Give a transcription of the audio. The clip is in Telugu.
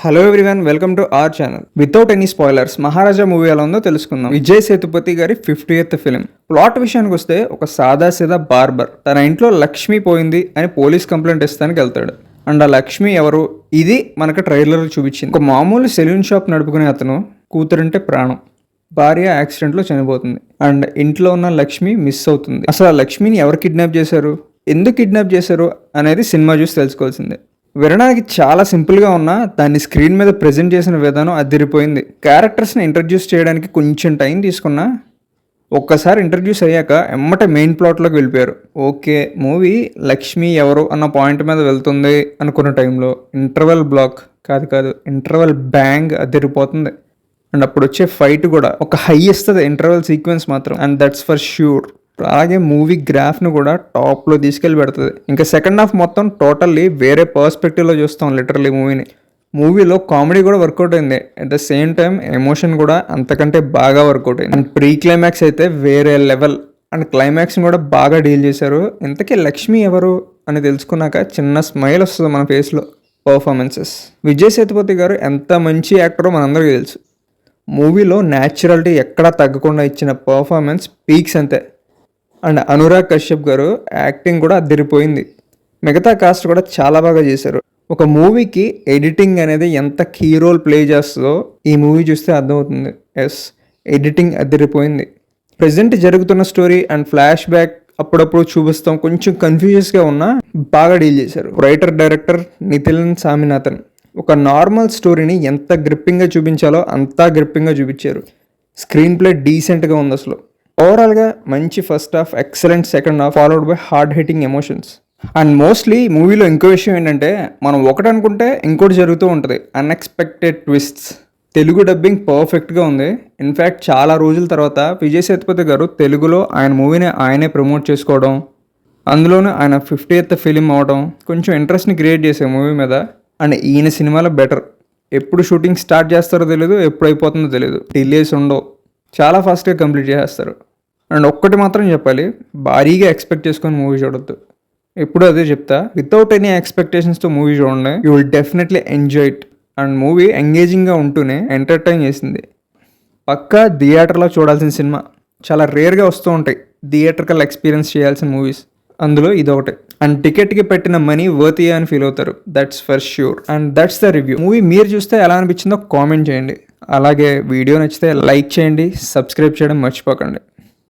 Hello everyone, welcome to our channel. Without any spoilers, Maharaja movie ఎలా ఉందో తెలుసుకుందాం. విజయ్ సేతుపతి గారి 50th ఫిలిం. ప్లాట్ విషయానికి వస్తే ఒక సాదాసీదా బార్బర్ తన ఇంట్లో లక్ష్మి పోయింది అని పోలీస్ కంప్లైంట్ ఇస్తానికి వెళ్తాడు. అండ్ ఆ లక్ష్మి ఎవరు, ఇది మనకు ట్రైలర్ చూపించింది. ఒక మామూలు సెలూన్ షాప్ నడుపుకునే అతను కూతురంటే ప్రాణం, భార్య యాక్సిడెంట్లో చనిపోతుంది అండ్ ఇంట్లో ఉన్న లక్ష్మి మిస్ అవుతుంది. అసలు ఆ లక్ష్మిని ఎవరు కిడ్నాప్ చేశారు, ఎందుకు కిడ్నాప్ చేశారు అనేది సినిమా చూసి తెలుసుకోవాల్సిందే. వినడానికి చాలా సింపుల్గా ఉన్నా దాన్ని స్క్రీన్ మీద ప్రజెంట్ చేసిన విధానం అదిరిపోయింది. క్యారెక్టర్స్ని ఇంట్రడ్యూస్ చేయడానికి కొంచెం టైం తీసుకున్నా ఒక్కసారి ఇంట్రడ్యూస్ అయ్యాక ఎమ్మటే మెయిన్ ప్లాట్లోకి వెళ్ళిపోయారు. ఓకే, మూవీ లక్ష్మి ఎవరు అన్న పాయింట్ మీద వెళ్తుంది అనుకున్న టైంలో ఇంటర్వెల్ బ్లాక్ కాదు ఇంటర్వెల్ బ్యాంగ్ అదిరిపోతుంది. అండ్ అప్పుడు వచ్చే ఫైట్ కూడా ఒక హై ఇస్తుంది ఇంటర్వెల్ సీక్వెన్స్ మాత్రం, అండ్ దట్స్ ఫర్ ష్యూర్. అలాగే మూవీ గ్రాఫ్ను కూడా టాప్లో తీసుకెళ్ళి పెడుతుంది. ఇంకా సెకండ్ హాఫ్ మొత్తం టోటల్లీ వేరే పర్స్పెక్టివ్లో చూస్తాం లిటరల్లీ మూవీని. మూవీలో కామెడీ కూడా వర్కౌట్ అయింది, at the same time emotion కూడా అంతకంటే బాగా వర్కౌట్ అయింది. అండ్ ప్రీ క్లైమాక్స్ అయితే వేరే లెవెల్, అండ్ క్లైమాక్స్ని కూడా బాగా డీల్ చేశారు. ఇంతకీ లక్ష్మి ఎవరు అని తెలుసుకున్నాక చిన్న స్మైల్ వస్తుంది మన ఫేస్లో. పర్ఫార్మెన్సెస్, విజయ్ సేతుపతి గారు ఎంత మంచి యాక్టరో మనందరికీ తెలుసు. మూవీలో న్యాచురాలిటీ ఎక్కడా తగ్గకుండా ఇచ్చిన పర్ఫార్మెన్స్ పీక్స్ అంతే. అండ్ అనురాగ్ కశ్యప్ గారు యాక్టింగ్ కూడా అదిరిపోయింది. మిగతా కాస్ట్ కూడా చాలా బాగా చేశారు. ఒక మూవీకి ఎడిటింగ్ అనేది ఎంత కీ రోల్ ప్లే చేస్తుందో ఈ మూవీ చూస్తే అర్థమవుతుంది. ఎస్, ఎడిటింగ్ అదిరిపోయింది. ప్రజెంట్ జరుగుతున్న స్టోరీ అండ్ ఫ్లాష్ బ్యాక్ అప్పుడప్పుడు చూపిస్తాం, కొంచెం కన్ఫ్యూజన్స్గా ఉన్నా బాగా డీల్ చేశారు. రైటర్ డైరెక్టర్ నితిన్ సామినాథన్ ఒక నార్మల్ స్టోరీని ఎంత గ్రిప్పింగ్గా చూపించాలో అంతా గ్రిప్పింగ్గా చూపించారు. స్క్రీన్ ప్లే డీసెంట్గా ఉంది. అసలు ఓవరాల్గా మంచి first half, excellent second half, followed by hard hitting emotions. And mostly మూవీలో ఇంకో విషయం ఏంటంటే, మనం ఒకటి అనుకుంటే ఇంకోటి జరుగుతూ ఉంటుంది, అన్ఎక్స్పెక్టెడ్ ట్విస్ట్స్. తెలుగు డబ్బింగ్ పర్ఫెక్ట్గా ఉంది. ఇన్ఫ్యాక్ట్ చాలా రోజుల తర్వాత విజయ్ సేతుపతి గారు తెలుగులో ఆయన మూవీని ఆయనే ప్రమోట్ చేసుకోవడం, అందులోనే ఆయన 50th ఫిలిం అవడం కొంచెం ఇంట్రెస్ట్ని క్రియేట్ చేసే మూవీ మీద. అండ్ ఈయన సినిమాలో బెటర్. ఎప్పుడు షూటింగ్ స్టార్ట్ చేస్తారో తెలియదు, ఎప్పుడు అయిపోతుందో తెలియదు, డిలేస్ ఉండవు, చాలా ఫాస్ట్గా కంప్లీట్ చేసేస్తారు. అండ్ ఒక్కటి మాత్రం చెప్పాలి, భారీగా ఎక్స్పెక్ట్ చేసుకొని మూవీ చూడొద్దు. ఎప్పుడు అదే చెప్తా, వితౌట్ ఎనీ ఎక్స్పెక్టేషన్స్తో మూవీ చూడండి, you will definitely enjoy it. And movie ఎంగేజింగ్గా ఉంటూనే ఎంటర్టైన్ చేసింది. పక్కా థియేటర్లో చూడాల్సిన సినిమా. చాలా రేర్గా వస్తూ ఉంటాయి థియేటర్కల్ ఎక్స్పీరియన్స్ చేయాల్సిన మూవీస్, అందులో ఇదొకటి. అండ్ టికెట్కి పెట్టిన మనీ వర్త్ అని ఫీల్ అవుతారు, that's for sure. And that's the review. Movie మీరు చూస్తే ఎలా అనిపించిందో కామెంట్ చేయండి. అలాగే వీడియో నచ్చితే లైక్ చేయండి, సబ్స్క్రైబ్ చేయడం మర్చిపోకండి.